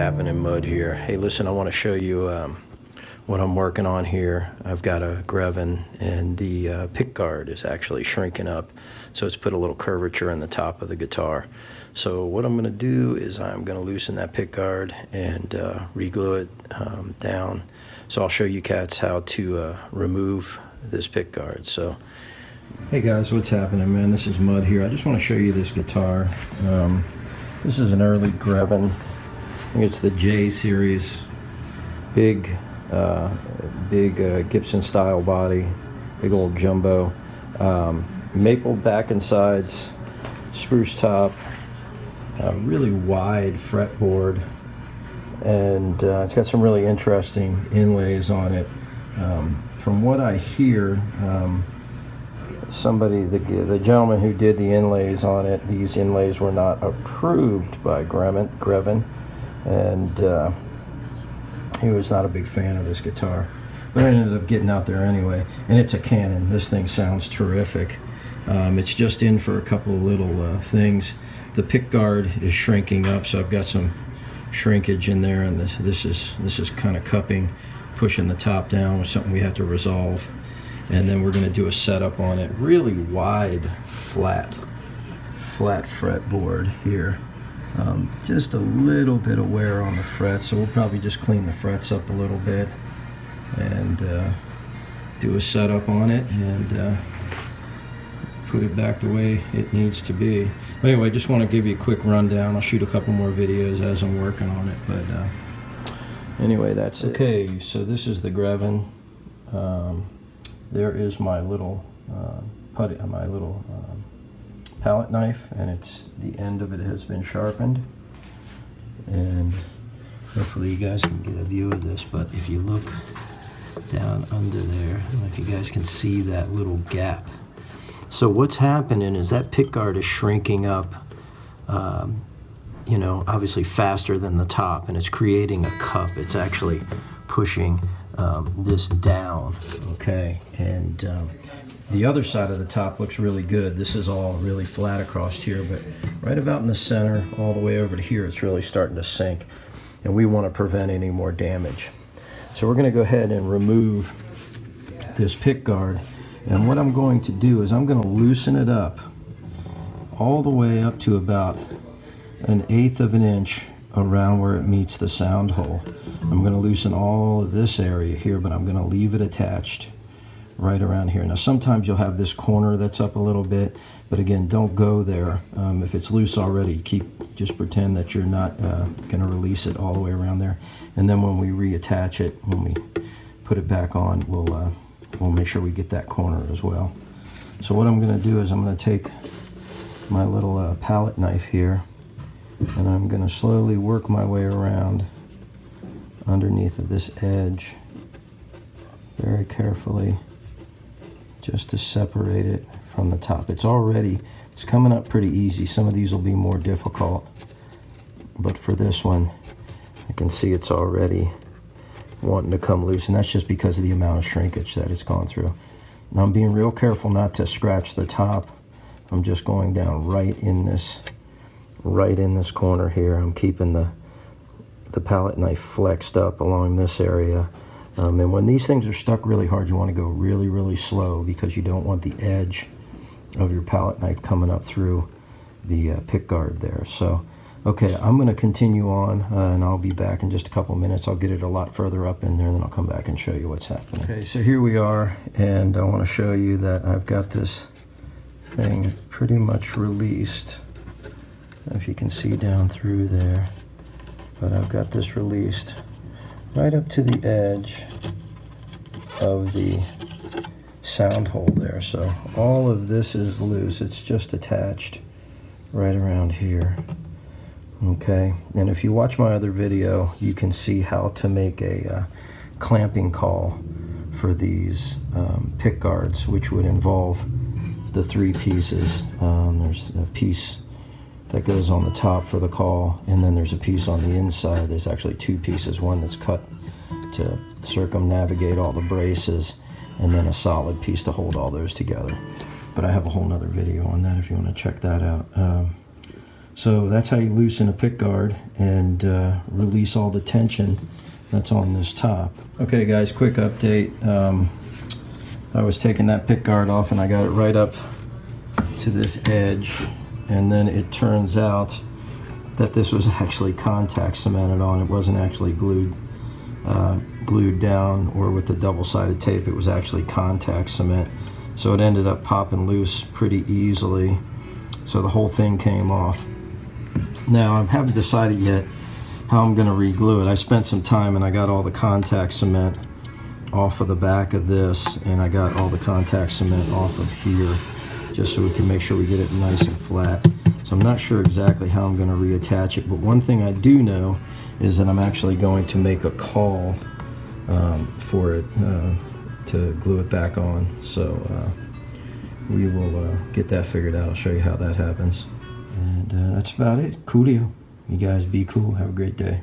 happening, Mud here. Hey, listen, I want to show you what I'm working on here. I've got a Grevin, and the pickguard is actually shrinking up, so it's put a little curvature in the top of the guitar. So what I'm going to do is I'm going to loosen that pickguard and re-glue it down. So I'll show you cats how to remove this pickguard. So, hey guys, what's happening, man? This is Mud here. I just want to show you this guitar. This is an early Grevin. I think it's the J series. Big Gibson style body, big old jumbo, maple back and sides, spruce top, really wide fretboard, and it's got some really interesting inlays on it. From what I hear, the gentleman who did the inlays on it, these inlays were not approved by Grevin, and he was not a big fan of this guitar, but I ended up getting out there anyway. And it's a Canon. This thing sounds terrific. It's just in for a couple of little things. The pickguard is shrinking up, so I've got some shrinkage in there, and this is kind of cupping, pushing the top down, with something we have to resolve. And then we're going to do a setup on it. Really wide, flat fretboard here. Just a little bit of wear on the frets, so we'll probably just clean the frets up a little bit and do a setup on it and put it back the way it needs to be. But anyway, I just want to give you a quick rundown. I'll shoot a couple more videos as I'm working on it, but anyway, that's it. Okay, so this is the Grevin. There is my little palette knife, and it's the end of it has been sharpened, and hopefully you guys can get a view of this. But if you look down under there, I don't know if you guys can see that little gap. So what's happening is that pickguard is shrinking up, you know, obviously faster than the top, and it's creating a cup. It's actually pushing this down, okay? And the other side of the top looks really good. This is all really flat across here, but right about in the center, all the way over to here, it's really starting to sink, and we want to prevent any more damage. So we're going to go ahead and remove this pickguard, and what I'm going to do is I'm going to loosen it up all the way up to about 1/8 of an inch around where it meets the sound hole. I'm going to loosen all of this area here, but I'm going to leave it attached right around here. Now sometimes you'll have this corner that's up a little bit, but again, don't go there. If it's loose already, just pretend that you're not going to release it all the way around there. And then when we reattach it, when we put it back on, we'll make sure we get that corner as well. So what I'm going to do is I'm going to take my little palette knife here, and I'm going to slowly work my way around underneath of this edge very carefully, just to separate it from the top. It's coming up pretty easy. Some of these will be more difficult, but for this one, I can see it's already wanting to come loose, and that's just because of the amount of shrinkage that it's gone through. Now I'm being real careful not to scratch the top. I'm just going down right in this corner here. I'm keeping the palette knife flexed up along this area. And when these things are stuck really hard, you want to go really, really slow, because you don't want the edge of your palette knife coming up through the pickguard there. So, okay, I'm going to continue on, and I'll be back in just a couple minutes. I'll get it a lot further up in there, and then I'll come back and show you what's happening. Okay, so here we are, and I want to show you that I've got this thing pretty much released. If you can see down through there, but I've got this released right up to the edge of the sound hole there. So all of this is loose. It's just attached right around here. Okay, and if you watch my other video, you can see how to make a clamping call for these pickguards, which would involve the 3 pieces. There's a piece that goes on the top for the call, and then there's a piece on the inside. There's actually 2 pieces, one that's cut to circumnavigate all the braces, and then a solid piece to hold all those together. But I have a whole nother video on that if you want to check that out. So that's how you loosen a pickguard and release all the tension that's on this top. Okay guys, quick update. I was taking that pickguard off and I got it right up to this edge, and then it turns out that this was actually contact cemented on. It wasn't actually glued down or with the double-sided tape. It was actually contact cement. So it ended up popping loose pretty easily. So the whole thing came off. Now I haven't decided yet how I'm going to re-glue it. I spent some time and I got all the contact cement off of the back of this, and I got all the contact cement off of here, just so we can make sure we get it nice and flat. So I'm not sure exactly how I'm going to reattach it, but one thing I do know is that I'm actually going to make a call for it to glue it back on. So we will get that figured out. I'll show you how that happens. And that's about it. Coolio. You guys be cool. Have a great day.